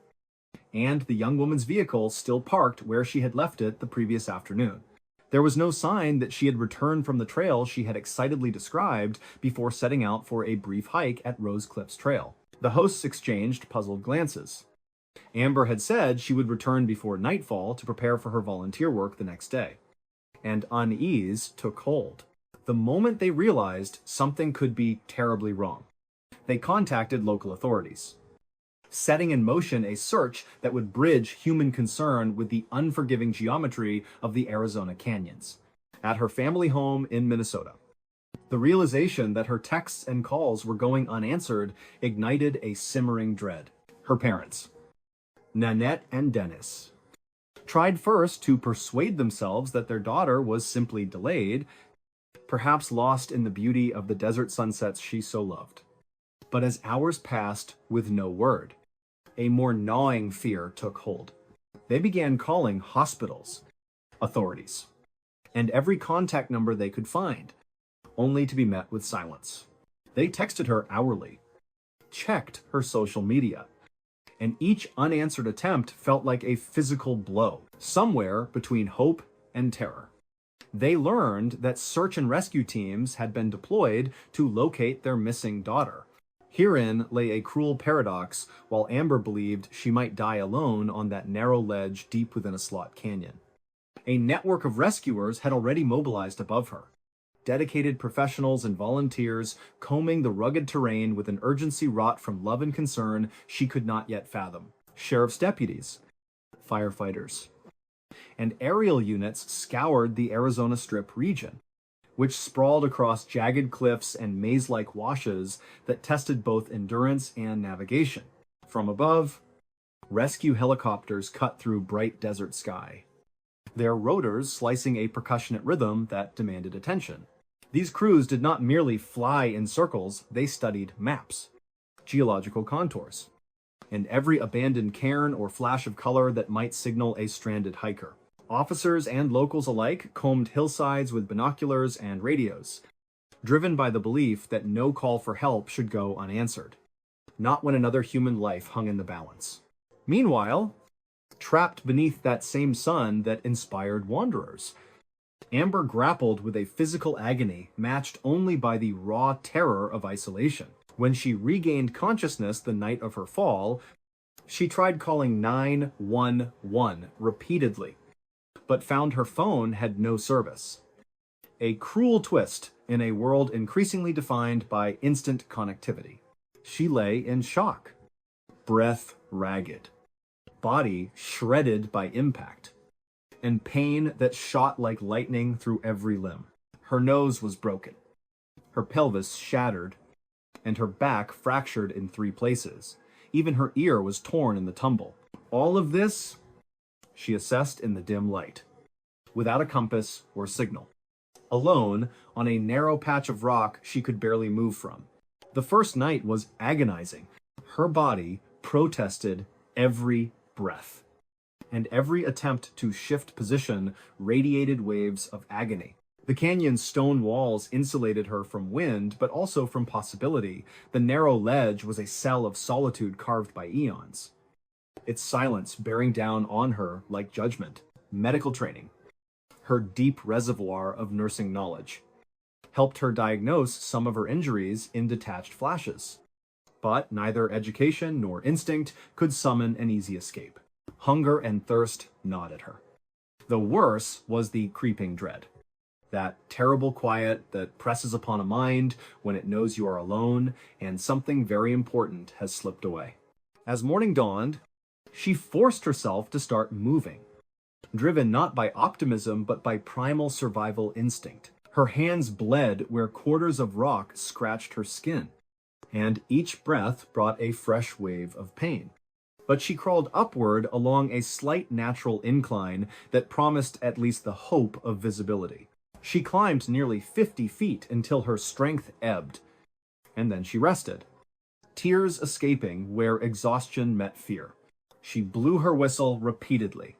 and the young woman's vehicle still parked where she had left it the previous afternoon. There was no sign that she had returned from the trail she had excitedly described before setting out for a brief hike at Rose Cliffs Trail. The hosts exchanged puzzled glances. Amber had said she would return before nightfall to prepare for her volunteer work the next day, and unease took hold. The moment they realized something could be terribly wrong, they contacted local authorities, setting in motion a search that would bridge human concern with the unforgiving geometry of the Arizona canyons. At her family home in Minnesota, the realization that her texts and calls were going unanswered ignited a simmering dread. Her parents, Nanette and Dennis, tried first to persuade themselves that their daughter was simply delayed, perhaps lost in the beauty of the desert sunsets she so loved. But as hours passed with no word, a more gnawing fear took hold. They began calling hospitals, authorities, and every contact number they could find, only to be met with silence. They texted her hourly, checked her social media, and each unanswered attempt felt like a physical blow, somewhere between hope and terror. They learned that search and rescue teams had been deployed to locate their missing daughter. Herein lay a cruel paradox, while Amber believed she might die alone on that narrow ledge deep within a slot canyon. A network of rescuers had already mobilized above her, dedicated professionals and volunteers combing the rugged terrain with an urgency wrought from love and concern she could not yet fathom. Sheriff's deputies, firefighters, and aerial units scoured the Arizona Strip region, which sprawled across jagged cliffs and maze-like washes that tested both endurance and navigation. From above, rescue helicopters cut through bright desert sky, their rotors slicing a percussionate rhythm that demanded attention. These crews did not merely fly in circles, they studied maps, geological contours, and every abandoned cairn or flash of color that might signal a stranded hiker. Officers and locals alike combed hillsides with binoculars and radios, driven by the belief that no call for help should go unanswered, not when another human life hung in the balance. Meanwhile, trapped beneath that same sun that inspired wanderers, Amber grappled with a physical agony matched only by the raw terror of isolation. When she regained consciousness the night of her fall, she tried calling 911 repeatedly, but found her phone had no service. A cruel twist in a world increasingly defined by instant connectivity. She lay in shock, breath ragged, body shredded by impact, and pain that shot like lightning through every limb. Her nose was broken, her pelvis shattered, and her back fractured in 3 places. Even her ear was torn in the tumble. All of this, she assessed in the dim light, without a compass or signal. Alone, on a narrow patch of rock she could barely move from. The first night was agonizing. Her body protested every breath, and every attempt to shift position radiated waves of agony. The canyon's stone walls insulated her from wind, but also from possibility. The narrow ledge was a cell of solitude carved by eons, its silence bearing down on her like judgment. Medical training, her deep reservoir of nursing knowledge, helped her diagnose some of her injuries in detached flashes. But neither education nor instinct could summon an easy escape. Hunger and thirst gnawed at her. The worse was the creeping dread. That terrible quiet that presses upon a mind when it knows you are alone and something very important has slipped away. As morning dawned, she forced herself to start moving, driven not by optimism but by primal survival instinct. Her hands bled where quarters of rock scratched her skin, and each breath brought a fresh wave of pain. But she crawled upward along a slight natural incline that promised at least the hope of visibility. She climbed nearly 50 feet until her strength ebbed, and then she rested, tears escaping where exhaustion met fear. She blew her whistle repeatedly,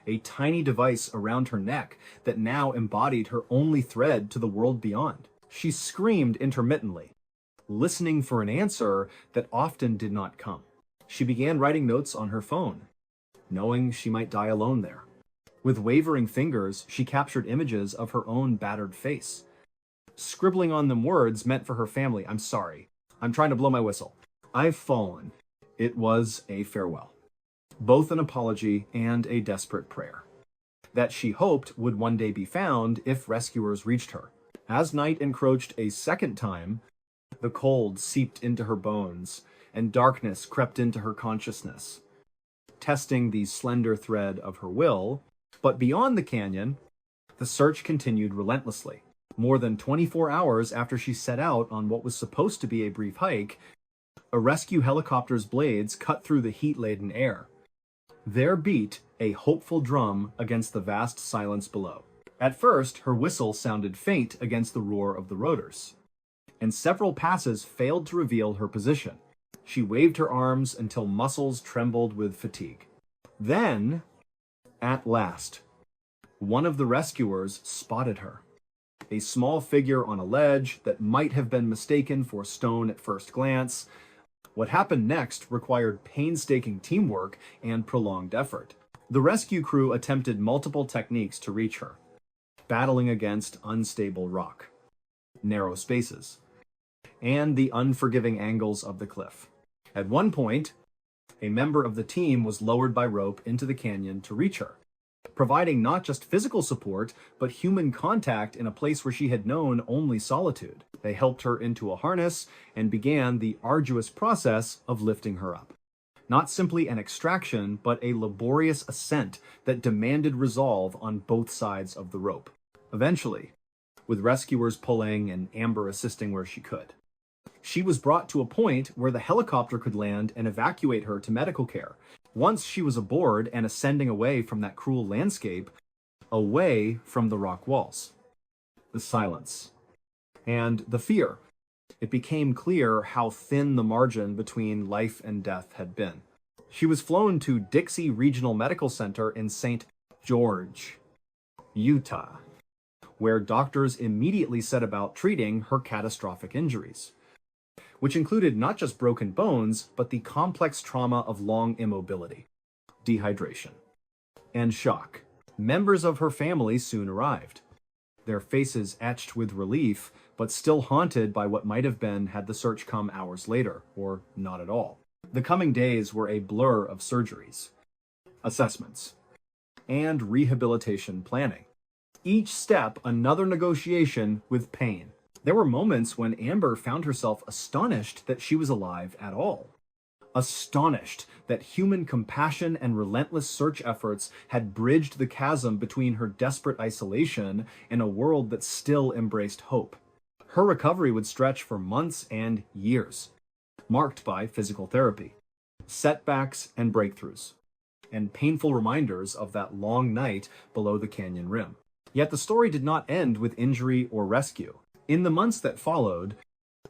a tiny device around her neck that now embodied her only thread to the world beyond. She screamed intermittently, listening for an answer that often did not come. She began writing notes on her phone, knowing she might die alone there. With wavering fingers, she captured images of her own battered face, scribbling on them words meant for her family. I'm sorry. I'm trying to blow my whistle. I've fallen. It was a farewell, both an apology and a desperate prayer that she hoped would one day be found if rescuers reached her. As night encroached a second time, the cold seeped into her bones, and darkness crept into her consciousness, testing the slender thread of her will. But beyond the canyon, the search continued relentlessly. More than 24 hours after she set out on what was supposed to be a brief hike, a rescue helicopter's blades cut through the heat-laden air. There beat a hopeful drum against the vast silence below. At first, her whistle sounded faint against the roar of the rotors, and several passes failed to reveal her position. She waved her arms until muscles trembled with fatigue. Then, at last, one of the rescuers spotted her. A small figure on a ledge that might have been mistaken for stone at first glance. What happened next required painstaking teamwork and prolonged effort. The rescue crew attempted multiple techniques to reach her, battling against unstable rock, narrow spaces, and the unforgiving angles of the cliff. At one point, a member of the team was lowered by rope into the canyon to reach her, providing not just physical support, but human contact in a place where she had known only solitude. They helped her into a harness and began the arduous process of lifting her up. Not simply an extraction, but a laborious ascent that demanded resolve on both sides of the rope. Eventually, with rescuers pulling and Amber assisting where she could, she was brought to a point where the helicopter could land and evacuate her to medical care. Once she was aboard and ascending away from that cruel landscape, away from the rock walls, the silence, and the fear, it became clear how thin the margin between life and death had been. She was flown to Dixie Regional Medical Center in St. George, Utah, where doctors immediately set about treating her catastrophic injuries, which included not just broken bones, but the complex trauma of long immobility, dehydration, and shock. Members of her family soon arrived, their faces etched with relief, but still haunted by what might have been had the search come hours later, or not at all. The coming days were a blur of surgeries, assessments, and rehabilitation planning. Each step another negotiation with pain. There were moments when Amber found herself astonished that she was alive at all. Astonished that human compassion and relentless search efforts had bridged the chasm between her desperate isolation and a world that still embraced hope. Her recovery would stretch for months and years, marked by physical therapy, setbacks and breakthroughs, and painful reminders of that long night below the canyon rim. Yet the story did not end with injury or rescue. In the months that followed,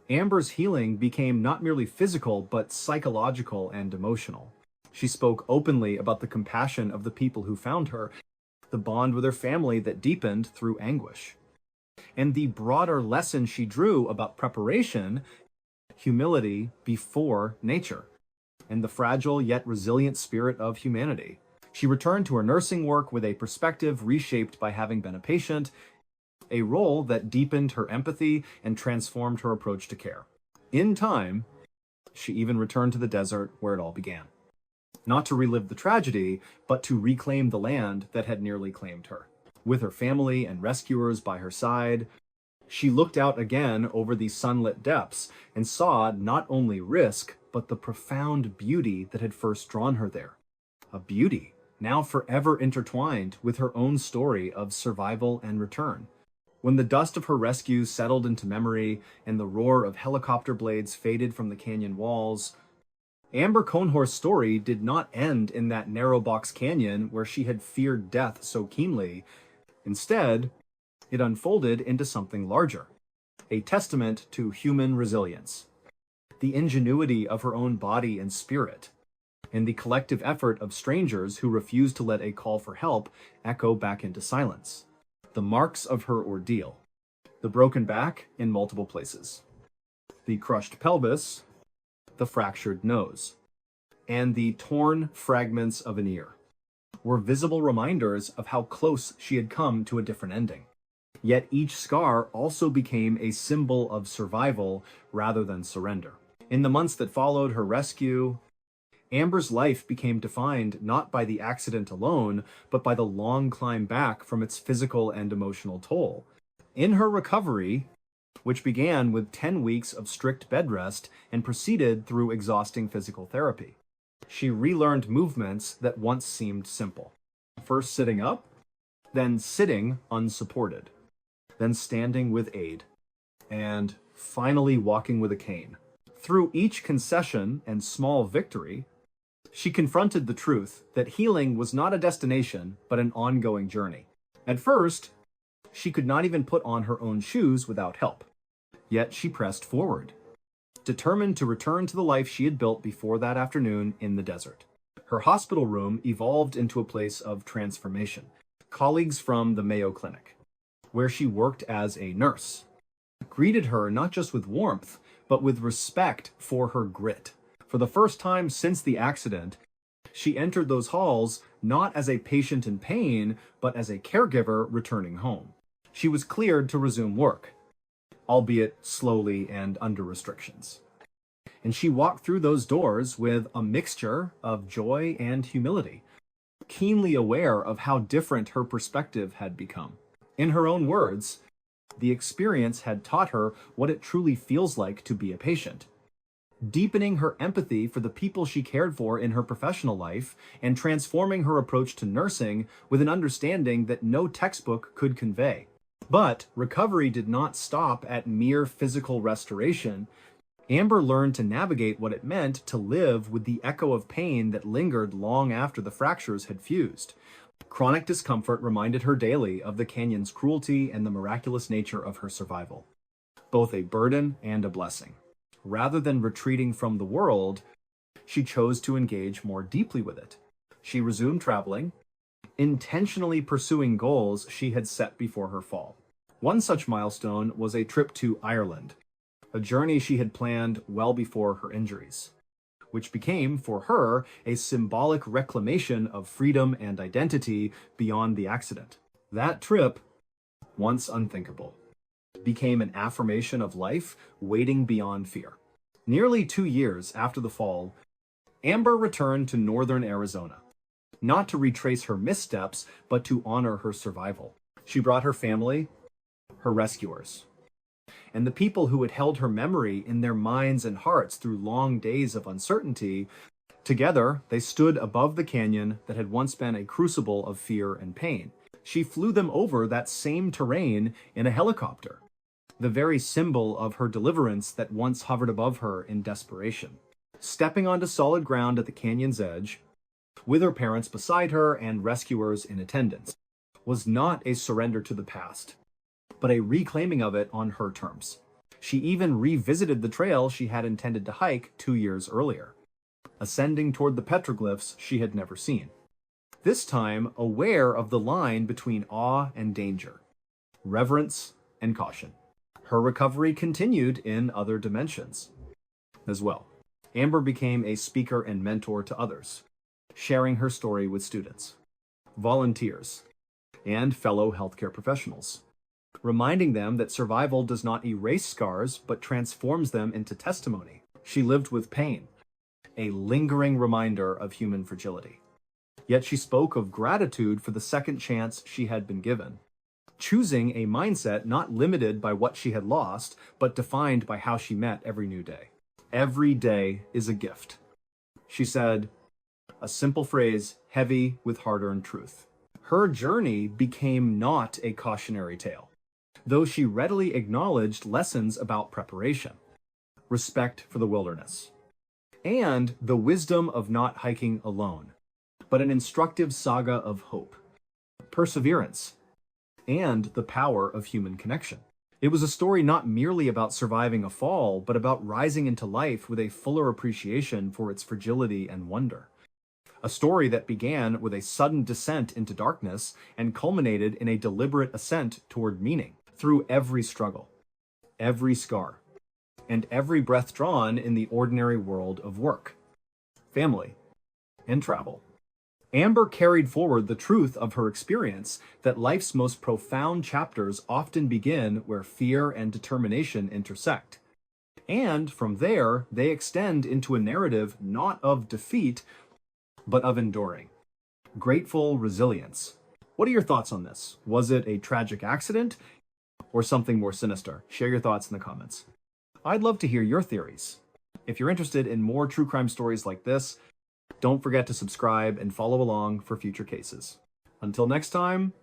Amber's healing became not merely physical, but psychological and emotional. She spoke openly about the compassion of the people who found her, the bond with her family that deepened through anguish, and the broader lesson she drew about preparation, humility before nature, and the fragile yet resilient spirit of humanity. She returned to her nursing work with a perspective reshaped by having been a patient, a role that deepened her empathy and transformed her approach to care. In time, she even returned to the desert where it all began. Not to relive the tragedy, but to reclaim the land that had nearly claimed her. With her family and rescuers by her side, she looked out again over the sunlit depths and saw not only risk, but the profound beauty that had first drawn her there. A beauty now forever intertwined with her own story of survival and return. When the dust of her rescue settled into memory and the roar of helicopter blades faded from the canyon walls, Amber Kohnhorst's story did not end in that narrow box canyon where she had feared death so keenly. Instead, it unfolded into something larger, a testament to human resilience, the ingenuity of her own body and spirit, and the collective effort of strangers who refused to let a call for help echo back into silence. The marks of her ordeal, the broken back in multiple places, the crushed pelvis, the fractured nose, and the torn fragments of an ear, were visible reminders of how close she had come to a different ending. Yet each scar also became a symbol of survival rather than surrender. In the months that followed her rescue, Amber's life became defined not by the accident alone, but by the long climb back from its physical and emotional toll. In her recovery, which began with 10 weeks of strict bed rest and proceeded through exhausting physical therapy, she relearned movements that once seemed simple. First sitting up, then sitting unsupported, then standing with aid, and finally walking with a cane. Through each concession and small victory, she confronted the truth that healing was not a destination, but an ongoing journey. At first, she could not even put on her own shoes without help. Yet she pressed forward, determined to return to the life she had built before that afternoon in the desert. Her hospital room evolved into a place of transformation. Colleagues from the Mayo Clinic, where she worked as a nurse, greeted her not just with warmth, but with respect for her grit. For the first time since the accident, she entered those halls not as a patient in pain, but as a caregiver returning home. She was cleared to resume work, albeit slowly and under restrictions. And she walked through those doors with a mixture of joy and humility, keenly aware of how different her perspective had become. In her own words, the experience had taught her what it truly feels like to be a patient. deepening her empathy for the people she cared for in her professional life and transforming her approach to nursing with an understanding that no textbook could convey. But recovery did not stop at mere physical restoration. Amber learned to navigate what it meant to live with the echo of pain that lingered long after the fractures had fused. Chronic discomfort reminded her daily of the canyon's cruelty and the miraculous nature of her survival, both a burden and a blessing. Rather than retreating from the world, she chose to engage more deeply with it. She resumed traveling, intentionally pursuing goals she had set before her fall. One such milestone was a trip to Ireland, a journey she had planned well before her injuries, which became, for her, a symbolic reclamation of freedom and identity beyond the accident. That trip, once unthinkable, became an affirmation of life waiting beyond fear. Nearly 2 years after the fall, Amber returned to northern Arizona, not to retrace her missteps, but to honor her survival. She brought her family, her rescuers, and the people who had held her memory in their minds and hearts through long days of uncertainty. Together, they stood above the canyon that had once been a crucible of fear and pain. She flew them over that same terrain in a helicopter, the very symbol of her deliverance that once hovered above her in desperation. Stepping onto solid ground at the canyon's edge, with her parents beside her and rescuers in attendance, was not a surrender to the past, but a reclaiming of it on her terms. She even revisited the trail she had intended to hike 2 years earlier, ascending toward the petroglyphs she had never seen. This time, aware of the line between awe and danger, reverence and caution. Her recovery continued in other dimensions as well. Amber became a speaker and mentor to others, sharing her story with students, volunteers, and fellow healthcare professionals, reminding them that survival does not erase scars but transforms them into testimony. She lived with pain, a lingering reminder of human fragility. Yet she spoke of gratitude for the second chance she had been given, choosing a mindset not limited by what she had lost, but defined by how she met every new day. Every day is a gift, she said, a simple phrase heavy with hard-earned truth. Her journey became not a cautionary tale, though she readily acknowledged lessons about preparation, respect for the wilderness, and the wisdom of not hiking alone, but an instructive saga of hope, perseverance, and the power of human connection. It was a story not merely about surviving a fall, but about rising into life with a fuller appreciation for its fragility and wonder. A story that began with a sudden descent into darkness and culminated in a deliberate ascent toward meaning. Through every struggle, every scar, and every breath drawn in the ordinary world of work, family, and travel, Amber carried forward the truth of her experience that life's most profound chapters often begin where fear and determination intersect. And from there, they extend into a narrative not of defeat, but of enduring, grateful resilience. What are your thoughts on this? Was it a tragic accident or something more sinister? Share your thoughts in the comments. I'd love to hear your theories. If you're interested in more true crime stories like this, don't forget to subscribe and follow along for future cases. Until next time,